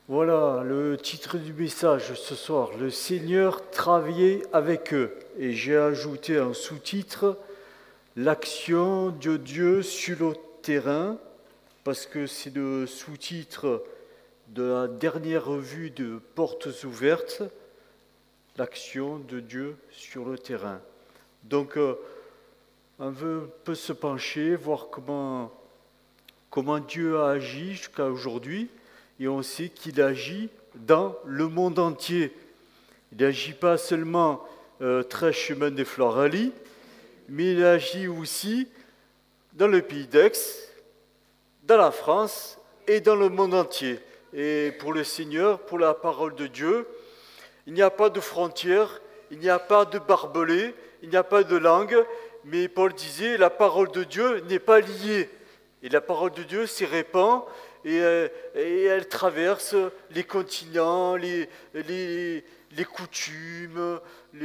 Voilà le titre du message ce soir, le Seigneur travaillait avec eux. Et j'ai ajouté un sous-titre, l'action de Dieu sur le terrain, parce que c'est le sous-titre de la dernière revue de Portes ouvertes, l'action de Dieu sur le terrain. Donc, on peut se pencher, voir comment Dieu a agi jusqu'à aujourd'hui, et on sait qu'il agit dans le monde entier. Il n'agit pas seulement très chemin des Floralis, mais il agit aussi dans le pays d'Aix, dans la France et dans le monde entier. Et pour le Seigneur, pour la parole de Dieu, il n'y a pas de frontières, il n'y a pas de barbelés, il n'y a pas de langue, mais Paul disait, la parole de Dieu n'est pas liée. Et la parole de Dieu s'y répand et elle traverse les continents, les coutumes, tout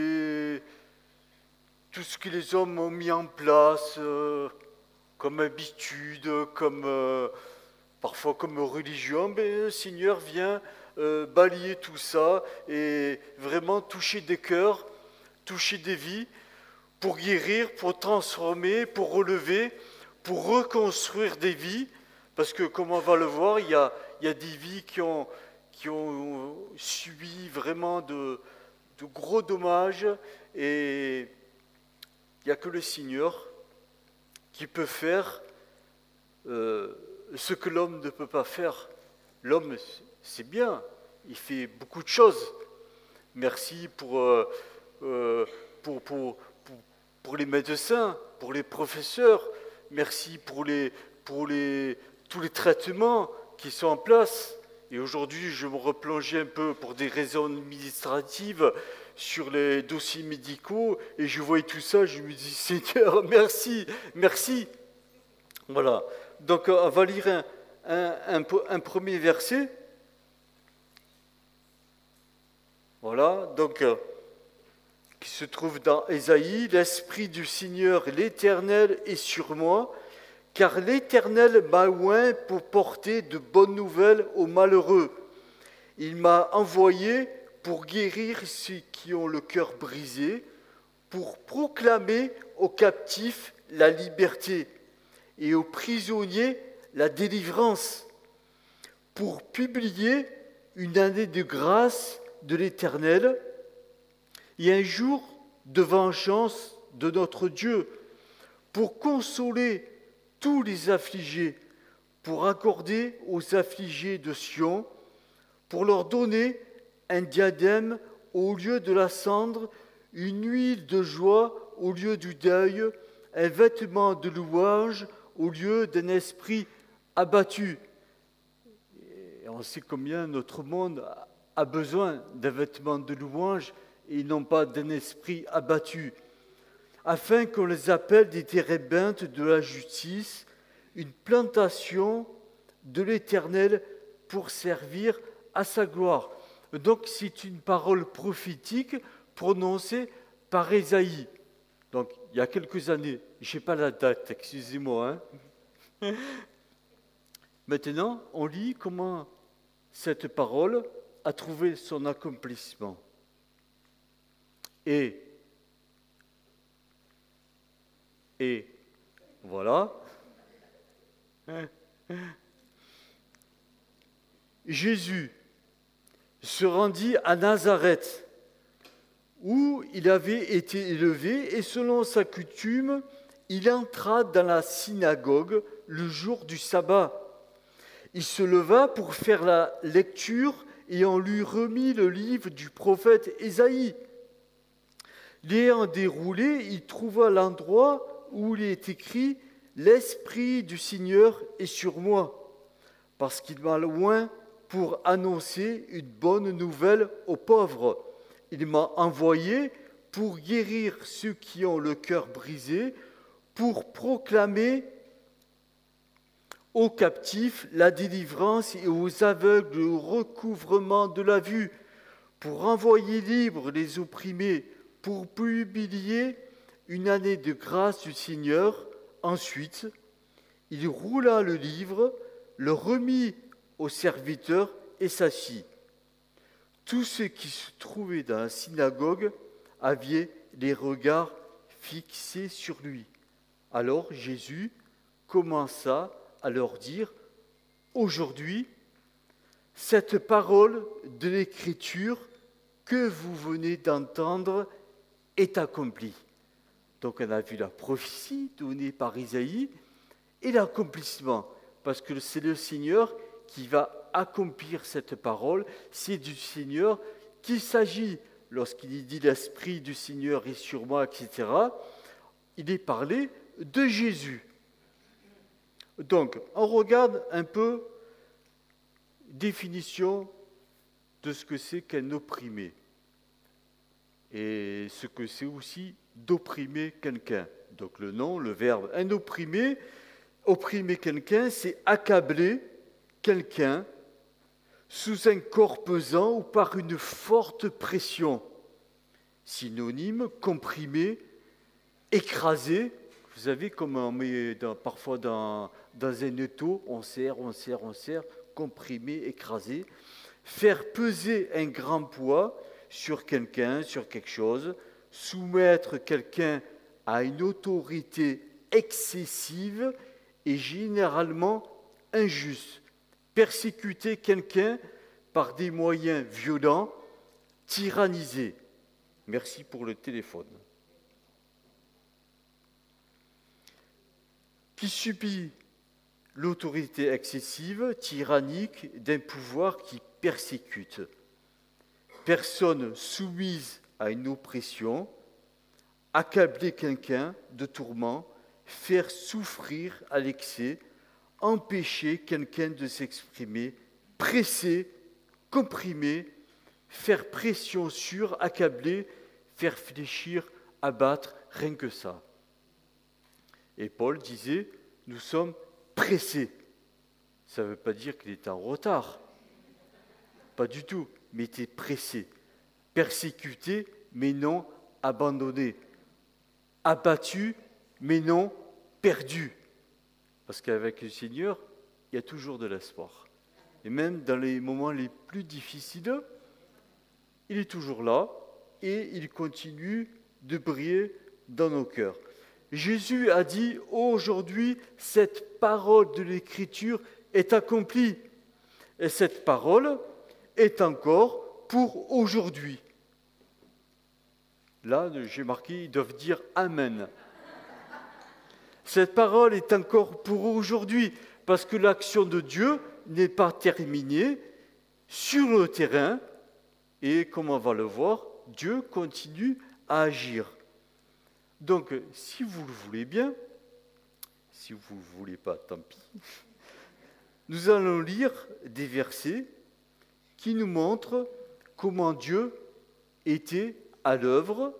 ce que les hommes ont mis en place comme habitude, parfois comme religion. Mais le Seigneur vient balayer tout ça et vraiment toucher des cœurs, toucher des vies pour guérir, pour transformer, pour relever, pour reconstruire des vies, parce que comme on va le voir, il y a des vies qui ont subi vraiment de gros dommages, et il n'y a que le Seigneur qui peut faire ce que l'homme ne peut pas faire. L'homme, c'est bien, il fait beaucoup de choses. Merci pour les médecins, pour les professeurs. Merci pour tous les traitements qui sont en place. Et aujourd'hui, je me replongeais un peu pour des raisons administratives sur les dossiers médicaux et je voyais tout ça, je me dis, Seigneur, merci, merci. Voilà. Donc, on va lire un premier verset. Voilà. Donc, qui se trouve dans Ésaïe, « L'Esprit du Seigneur, l'Éternel, est sur moi, car l'Éternel m'a oint pour porter de bonnes nouvelles aux malheureux. Il m'a envoyé pour guérir ceux qui ont le cœur brisé, pour proclamer aux captifs la liberté et aux prisonniers la délivrance, pour publier une année de grâce de l'Éternel, et un jour de vengeance de notre Dieu, pour consoler tous les affligés, pour accorder aux affligés de Sion, pour leur donner un diadème au lieu de la cendre, une huile de joie au lieu du deuil, un vêtement de louange au lieu d'un esprit abattu. » Et on sait combien notre monde a besoin d'un vêtement de louange et non pas d'un esprit abattu, afin qu'on les appelle des térébintes de la justice, une plantation de l'Éternel pour servir à sa gloire. Donc c'est une parole prophétique prononcée par Ésaïe. Donc il y a quelques années, je n'ai pas la date, excusez-moi. Maintenant, on lit comment cette parole a trouvé son accomplissement. Et voilà, Jésus se rendit à Nazareth, où il avait été élevé, et selon sa coutume, il entra dans la synagogue le jour du sabbat. Il se leva pour faire la lecture, et on lui remit le livre du prophète Ésaïe. L'ayant déroulé, il trouva l'endroit où il est écrit « L'Esprit du Seigneur est sur moi, parce qu'il m'a oint pour annoncer une bonne nouvelle aux pauvres. Il m'a envoyé pour guérir ceux qui ont le cœur brisé, pour proclamer aux captifs la délivrance et aux aveugles le recouvrement de la vue, pour envoyer libres les opprimés, pour publier une année de grâce du Seigneur. » Ensuite, il roula le livre, le remit au serviteur et s'assit. Tous ceux qui se trouvaient dans la synagogue avaient les regards fixés sur lui. Alors Jésus commença à leur dire, « Aujourd'hui, cette parole de l'Écriture que vous venez d'entendre est accomplie. » Donc on a vu la prophétie donnée par Isaïe et l'accomplissement, parce que c'est le Seigneur qui va accomplir cette parole, c'est du Seigneur qu'il s'agit. Lorsqu'il dit « l'Esprit du Seigneur est sur moi », etc., il est parlé de Jésus. Donc, on regarde un peu définition de ce que c'est qu'un opprimé et ce que c'est aussi d'opprimer quelqu'un. Donc le nom, le verbe, un opprimé, opprimer quelqu'un, c'est accabler quelqu'un sous un corps pesant ou par une forte pression. Synonyme, comprimer, écraser. Vous savez comment on met parfois dans un étau, on serre, comprimer, écraser. Faire peser un grand poids sur quelqu'un, sur quelque chose, soumettre quelqu'un à une autorité excessive et généralement injuste. Persécuter quelqu'un par des moyens violents, tyranniser. Merci pour le téléphone. Qui subit l'autorité excessive, tyrannique d'un pouvoir qui persécute. Personne soumise à une oppression, accabler quelqu'un de tourments, faire souffrir à l'excès, empêcher quelqu'un de s'exprimer, presser, comprimer, faire pression sur, accabler, faire fléchir, abattre, rien que ça. Et Paul disait, nous sommes pressés. Ça ne veut pas dire qu'il est en retard. Pas du tout, mais il était pressé. Persécuté, mais non abandonné. Abattu, mais non perdu. Parce qu'avec le Seigneur, il y a toujours de l'espoir. Et même dans les moments les plus difficiles, il est toujours là et il continue de briller dans nos cœurs. Jésus a dit, aujourd'hui, cette parole de l'Écriture est accomplie. Et cette parole est encore pour aujourd'hui. Là, j'ai marqué, ils doivent dire Amen. Cette parole est encore pour aujourd'hui, parce que l'action de Dieu n'est pas terminée sur le terrain, et comme on va le voir, Dieu continue à agir. Donc, si vous le voulez bien, si vous ne le voulez pas, tant pis, nous allons lire des versets qui nous montrent comment Dieu était à l'œuvre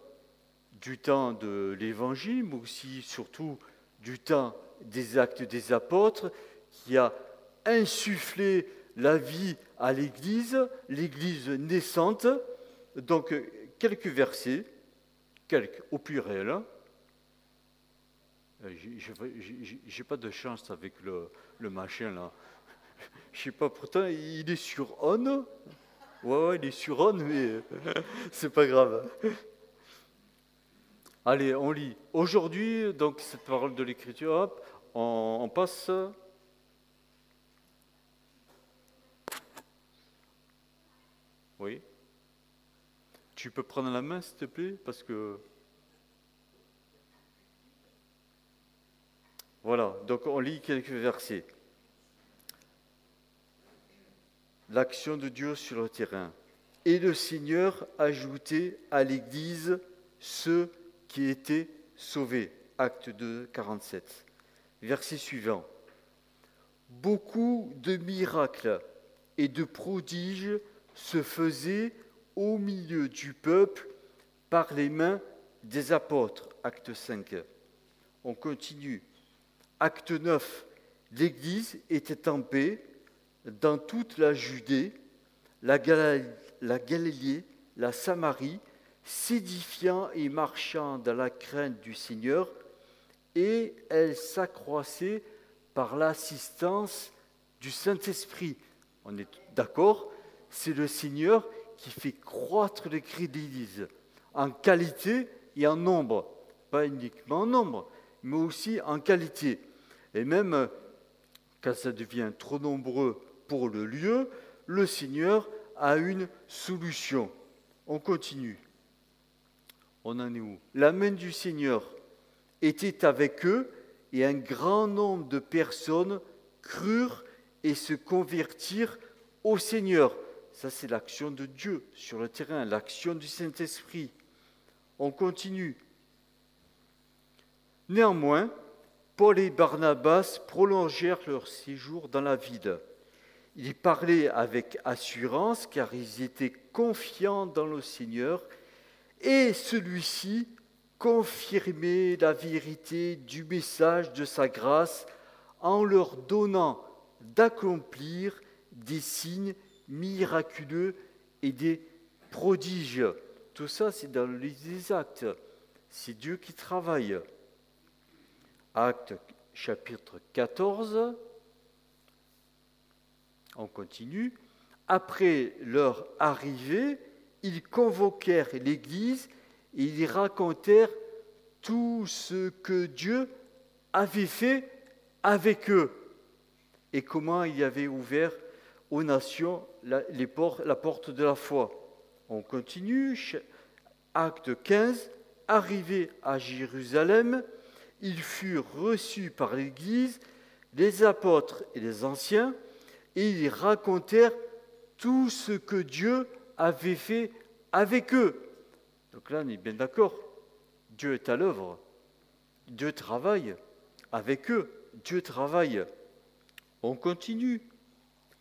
du temps de l'Évangile, mais aussi, surtout, du temps des Actes des Apôtres, qui a insufflé la vie à l'Église naissante. Donc, quelques versets, quelques au pluriel. Hein. J'ai pas de chance avec le machin là. Je sais pas, pourtant il est sur on. Ouais, il est sur on, mais c'est pas grave. Allez, on lit. Aujourd'hui, donc cette parole de l'Écriture, hop, on passe. Oui. Tu peux prendre la main, s'il te plaît, parce que. Voilà, donc on lit quelques versets. L'action de Dieu sur le terrain. Et le Seigneur ajoutait à l'Église ceux qui étaient sauvés. Acte 2, 47. Verset suivant. Beaucoup de miracles et de prodiges se faisaient au milieu du peuple par les mains des apôtres. Acte 5. On continue. Acte 9. L'Église était en paix dans toute la Judée, la Galilée, la Samarie, s'édifiant et marchant dans la crainte du Seigneur, et elle s'accroissait par l'assistance du Saint-Esprit. On est d'accord? C'est le Seigneur qui fait croître l'Église en qualité et en nombre. Pas uniquement en nombre, mais aussi en qualité. Et même quand ça devient trop nombreux pour le lieu, le Seigneur a une solution. On continue. On en est où? La main du Seigneur était avec eux et un grand nombre de personnes crurent et se convertirent au Seigneur. Ça, c'est l'action de Dieu sur le terrain, l'action du Saint-Esprit. On continue. Néanmoins, Paul et Barnabas prolongèrent leur séjour dans la ville. Ils parlaient avec assurance car ils étaient confiants dans le Seigneur et celui-ci confirmait la vérité du message de sa grâce en leur donnant d'accomplir des signes miraculeux et des prodiges. Tout ça, c'est dans le livre des Actes. C'est Dieu qui travaille. Actes chapitre 14. On continue. Après leur arrivée, ils convoquèrent l'Église et ils racontèrent tout ce que Dieu avait fait avec eux et comment il avait ouvert aux nations la porte de la foi. On continue. Acte 15. Arrivés à Jérusalem, ils furent reçus par l'Église, les apôtres et les anciens, et ils racontèrent tout ce que Dieu avait fait avec eux. Donc là, on est bien d'accord. Dieu est à l'œuvre. Dieu travaille avec eux. Dieu travaille. On continue.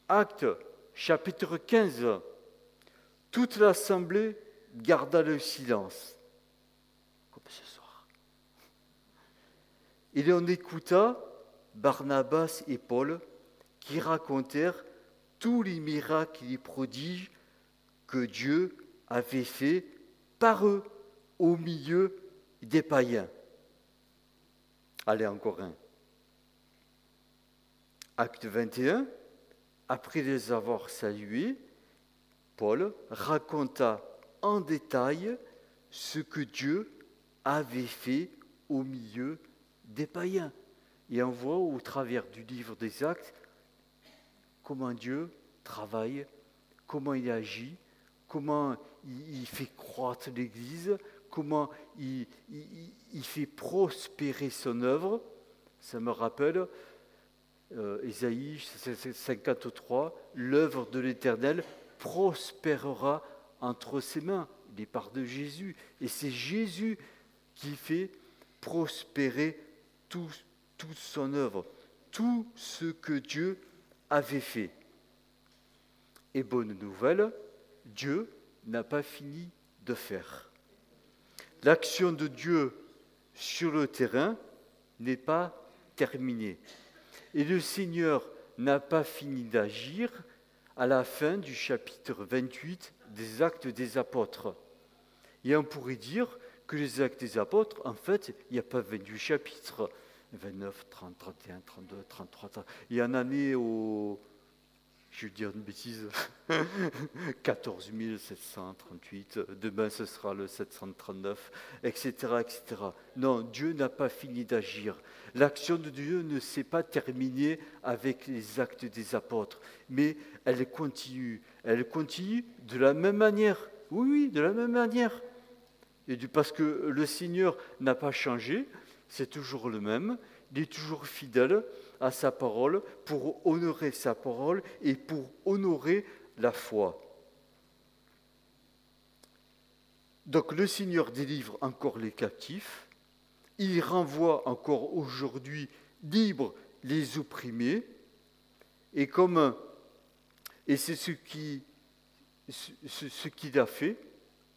Actes, chapitre 15. Toute l'assemblée garda le silence. Comme ce soir. Et l'on écouta Barnabas et Paul qui racontèrent tous les miracles et les prodiges que Dieu avait fait par eux au milieu des païens. Allez, encore un. Acte 21, après les avoir salués, Paul raconta en détail ce que Dieu avait fait au milieu des païens. Et on voit au travers du livre des Actes comment Dieu travaille, comment il agit, comment il fait croître l'Église, comment il fait prospérer son œuvre. Ça me rappelle Ésaïe 53, l'œuvre de l'Éternel prospérera entre ses mains. Il part de Jésus. Et c'est Jésus qui fait prospérer toute son œuvre, tout ce que Dieu avait fait. Et bonne nouvelle, Dieu n'a pas fini de faire. L'action de Dieu sur le terrain n'est pas terminée. Et le Seigneur n'a pas fini d'agir à la fin du chapitre 28 des Actes des Apôtres. Et on pourrait dire que les Actes des Apôtres, en fait, il n'y a pas 28 chapitres. 29, 30, 31, 32, 33, 30. Il y en a né au... Je vais dire une bêtise, 14 738, demain ce sera le 739, etc., etc. Non, Dieu n'a pas fini d'agir. L'action de Dieu ne s'est pas terminée avec les actes des apôtres, mais elle continue de la même manière. Oui, de la même manière. Parce que le Seigneur n'a pas changé, c'est toujours le même, il est toujours fidèle à sa parole pour honorer sa parole et pour honorer la foi. Donc le Seigneur délivre encore les captifs, il renvoie encore aujourd'hui libres les opprimés, et c'est ce qu'il a fait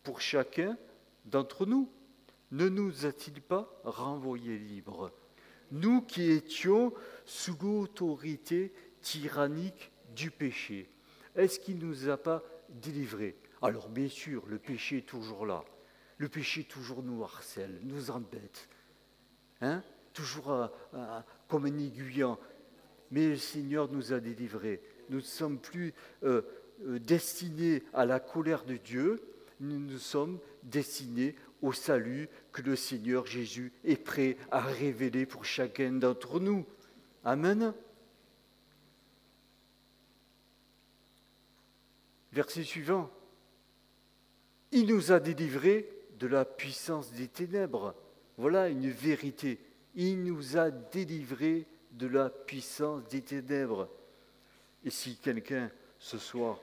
pour chacun d'entre nous. Ne nous a-t-il pas renvoyés libres, nous qui étions sous l'autorité tyrannique du péché? Est-ce qu'il ne nous a pas délivrés? Alors bien sûr, le péché est toujours là. Le péché toujours nous harcèle, nous embête. Toujours comme un aiguillant. Mais le Seigneur nous a délivrés. nous ne sommes plus destinés à la colère de Dieu, nous sommes destinés au salut que le Seigneur Jésus est prêt à révéler pour chacun d'entre nous. Amen. Verset suivant. Il nous a délivrés de la puissance des ténèbres. Voilà une vérité. Il nous a délivrés de la puissance des ténèbres. Et si quelqu'un, ce soir,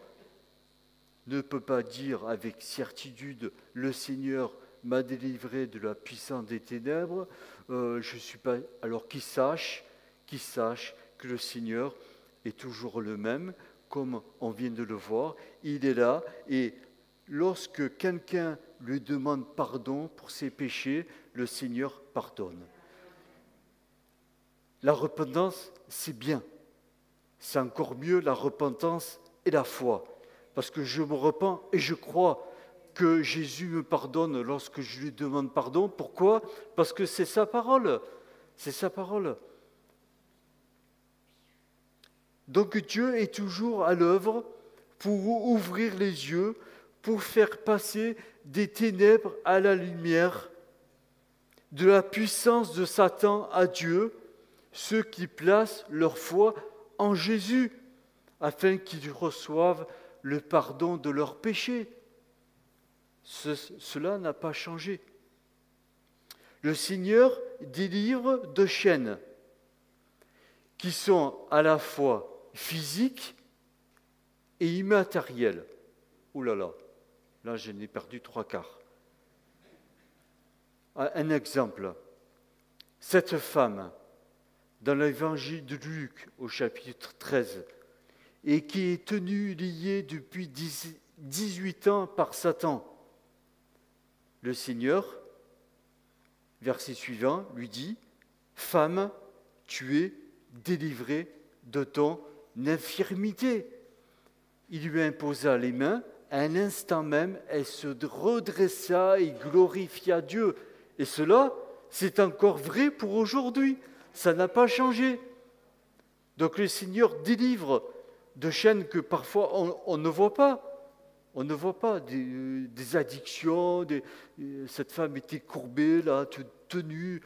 ne peut pas dire avec certitude « Le Seigneur m'a délivré de la puissance des ténèbres », je suis pas. Alors qu'il sache que le Seigneur est toujours le même, comme on vient de le voir. Il est là, et lorsque quelqu'un lui demande pardon pour ses péchés, le Seigneur pardonne. La repentance, c'est bien. C'est encore mieux la repentance et la foi. Parce que je me repens et je crois que Jésus me pardonne lorsque je lui demande pardon. Pourquoi ? Parce que c'est sa parole. C'est sa parole. Donc Dieu est toujours à l'œuvre pour ouvrir les yeux, pour faire passer des ténèbres à la lumière, de la puissance de Satan à Dieu, ceux qui placent leur foi en Jésus, afin qu'ils reçoivent le pardon de leurs péchés. Cela n'a pas changé. Le Seigneur délivre de chaînes qui sont à la fois physiques et immatérielles. Ouh là là, là j'en ai perdu 3/4. Un exemple, cette femme, dans l'évangile de Luc au chapitre 13, et qui est tenue liée depuis 18 ans par Satan. Le Seigneur, verset suivant, lui dit « Femme, tu es délivrée de ton infirmité. » Il lui imposa les mains, à un instant même, elle se redressa et glorifia Dieu. Et cela, c'est encore vrai pour aujourd'hui. Ça n'a pas changé. Donc le Seigneur délivre de chaînes que parfois on ne voit pas. On ne voit pas des addictions. Cette femme était courbée, là, tenue,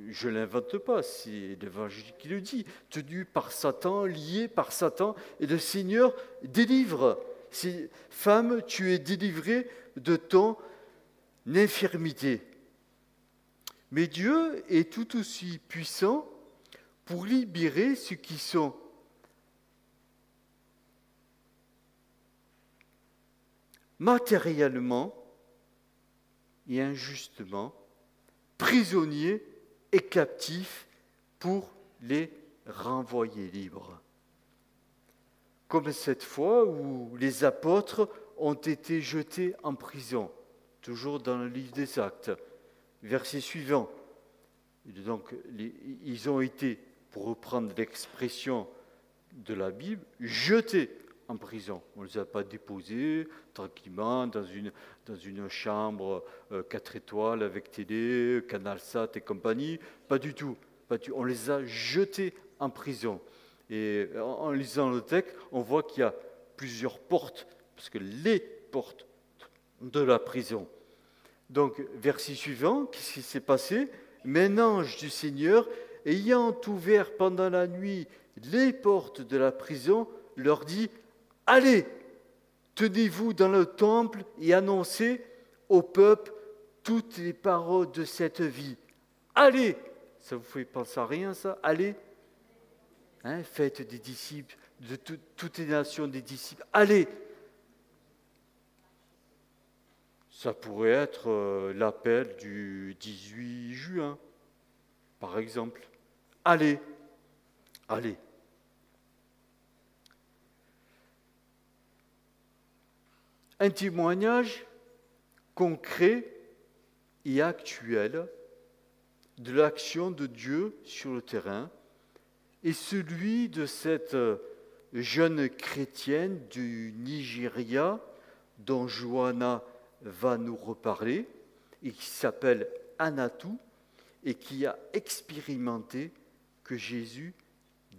je ne l'invente pas, c'est l'Évangile qui le dit, tenue par Satan, liée par Satan, et le Seigneur délivre. Femme, tu es délivrée de ton infirmité. Mais Dieu est tout aussi puissant pour libérer ceux qui sont matériellement et injustement prisonniers et captifs pour les renvoyer libres. Comme cette fois où les apôtres ont été jetés en prison, toujours dans le livre des Actes. Verset suivant. Donc, ils ont été, pour reprendre l'expression de la Bible, jetés en prison. On ne les a pas déposés tranquillement dans une chambre 4 étoiles avec télé, CanalSat et compagnie. Pas du tout. On les a jetés en prison. Et en lisant le texte, on voit qu'il y a plusieurs portes, parce que les portes de la prison. Donc, verset suivant, qu'est-ce qui s'est passé ? Mais un ange du Seigneur, ayant ouvert pendant la nuit les portes de la prison, leur dit « Allez, tenez-vous dans le temple et annoncez au peuple toutes les paroles de cette vie. Allez !» Ça vous fait penser à rien, ça ? Allez ! Faites des disciples, de toutes les nations des disciples. Allez ! Ça pourrait être l'appel du 18 juin, par exemple. Allez, allez. Un témoignage concret et actuel de l'action de Dieu sur le terrain est celui de cette jeune chrétienne du Nigeria dont Johanna va nous reparler et qui s'appelle Anatou et qui a expérimenté que Jésus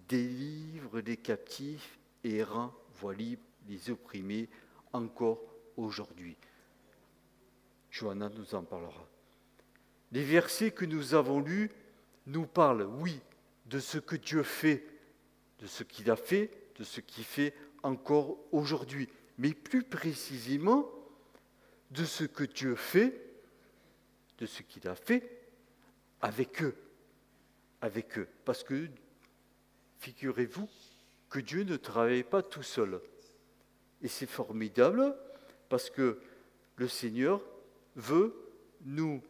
délivre les captifs et rend voie libre les opprimés encore aujourd'hui. Johanna nous en parlera. Les versets que nous avons lus nous parlent, oui, de ce que Dieu fait, de ce qu'il a fait, de ce qu'il fait encore aujourd'hui, mais plus précisément de ce que Dieu fait, de ce qu'il a fait avec eux. Avec eux. Parce que, figurez-vous, que Dieu ne travaille pas tout seul. Et c'est formidable parce que le Seigneur veut nous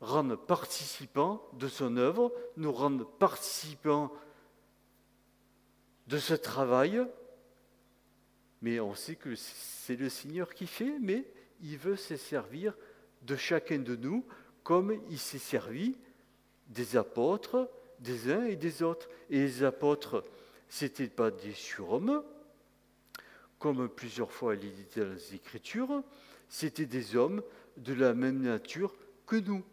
rendre participants de son œuvre, nous rendre participants de ce travail. Mais on sait que c'est le Seigneur qui fait, mais il veut se servir de chacun de nous comme il s'est servi des apôtres, des uns et des autres. Et les apôtres, ce n'étaient pas des surhommes, comme plusieurs fois il est dit dans les Écritures, c'était des hommes de la même nature que nous.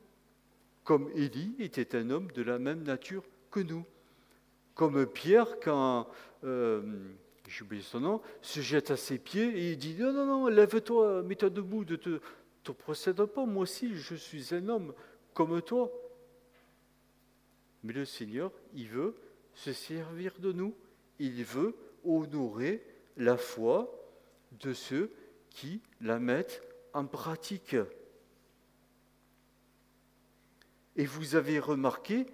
Comme Élie était un homme de la même nature que nous. Comme Pierre, quand, j'ai oublié son nom, se jette à ses pieds et il dit « Non, non, non, lève-toi, mets-toi debout, ne te procède pas, moi aussi je suis un homme comme toi. » Mais le Seigneur, il veut se servir de nous. Il veut honorer la foi de ceux qui la mettent en pratique. Et vous avez remarqué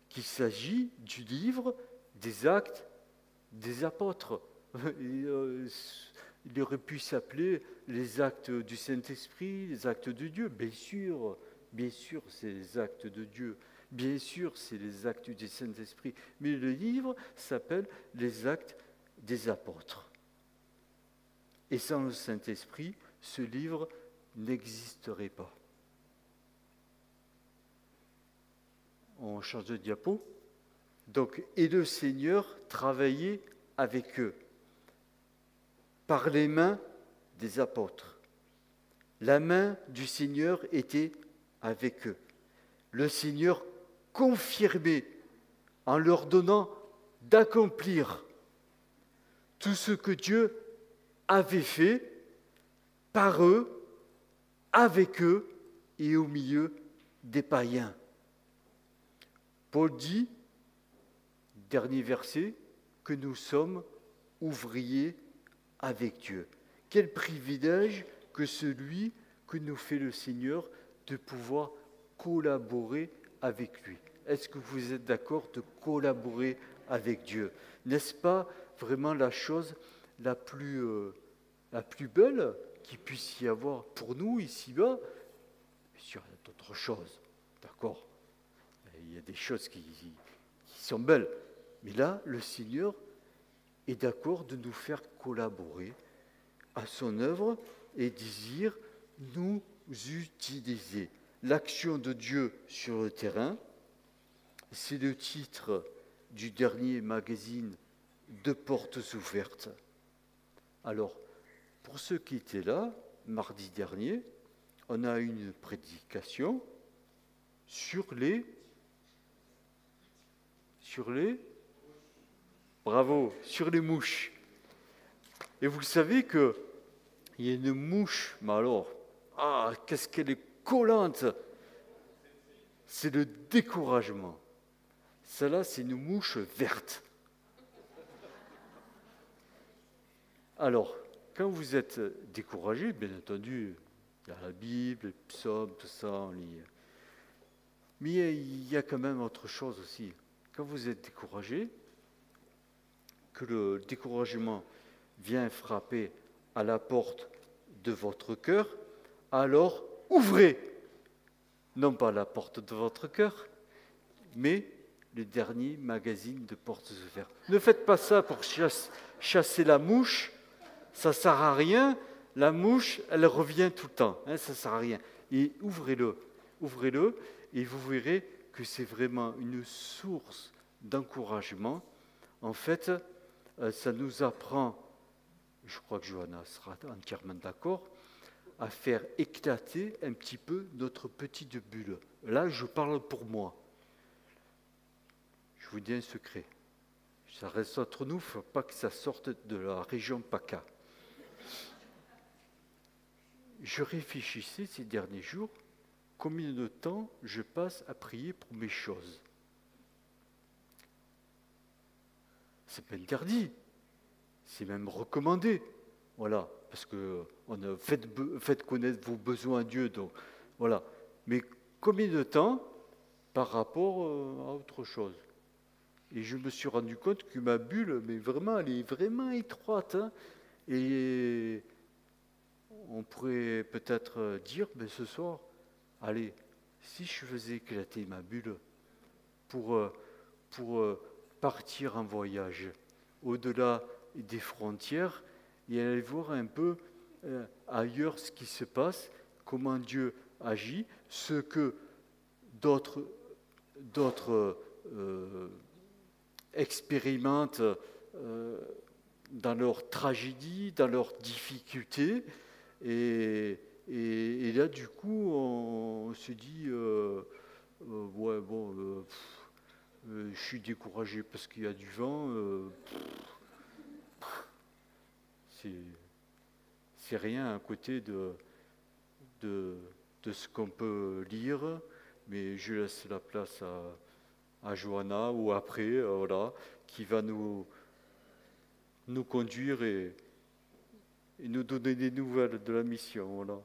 qu'il s'agit du livre des Actes des Apôtres. Il aurait pu s'appeler les Actes du Saint-Esprit, les Actes de Dieu. Bien sûr, c'est les Actes de Dieu. Bien sûr, c'est les Actes du Saint-Esprit. Mais le livre s'appelle les Actes des Apôtres. Et sans le Saint-Esprit, ce livre n'existerait pas. On change de diapo. Donc, et le Seigneur travaillait avec eux, par les mains des apôtres. La main du Seigneur était avec eux. Le Seigneur confirmait en leur donnant d'accomplir tout ce que Dieu avait fait par eux, avec eux et au milieu des païens. Paul dit, dernier verset, que nous sommes ouvriers avec Dieu. Quel privilège que celui que nous fait le Seigneur de pouvoir collaborer avec lui. Est-ce que vous êtes d'accord de collaborer avec Dieu? N'est-ce pas vraiment la chose la plus belle qu'il puisse y avoir pour nous ici-bas? Bien sûr, il y a d'autres choses, d'accord? Il y a des choses qui sont belles. Mais là, le Seigneur est d'accord de nous faire collaborer à son œuvre et désire nous utiliser. L'action de Dieu sur le terrain, c'est le titre du dernier magazine de Portes ouvertes. Alors, pour ceux qui étaient là, mardi dernier, on a eu une prédication sur les mouches. Et vous savez qu'il y a une mouche, mais alors, qu'est-ce qu'elle est collante! C'est le découragement. Celle-là, c'est une mouche verte. Alors, quand vous êtes découragé, bien entendu, il y a la Bible, les psaumes, tout ça, on lit. Mais il y a quand même autre chose aussi. Quand vous êtes découragé, que le découragement vient frapper à la porte de votre cœur, alors ouvrez, non pas la porte de votre cœur, mais le dernier magazine de Portes ouvertes. Ne faites pas ça pour chasser la mouche, ça ne sert à rien. La mouche, elle revient tout le temps, ça ne sert à rien. Et ouvrez-le, et vous verrez que c'est vraiment une source d'encouragement. En fait, ça nous apprend, je crois que Johanna sera entièrement d'accord, à faire éclater un petit peu notre petite bulle. Là, je parle pour moi. Je vous dis un secret. ça reste entre nous, il ne faut pas que ça sorte de la région PACA. Je réfléchissais ces derniers jours, combien de temps je passe à prier pour mes choses. C'est pas interdit, c'est même recommandé. Voilà, parce que faites connaître vos besoins à Dieu. Donc, voilà. Mais combien de temps par rapport à autre chose? Et je me suis rendu compte que ma bulle, mais vraiment, elle est vraiment étroite. Hein, et on pourrait peut-être dire, mais ce soir, allez, si je faisais éclater ma bulle pour partir en voyage au-delà des frontières et aller voir un peu ailleurs ce qui se passe, comment Dieu agit, ce que d'autres expérimentent dans leur tragédie, dans leurs difficultés. Et là, du coup, on se dit, ouais, bon, je suis découragé parce qu'il y a du vent. C'est rien à côté de ce qu'on peut lire, mais je laisse la place à Johanna ou après, voilà, qui va nous conduire et nous donner des nouvelles de la mission. Voilà.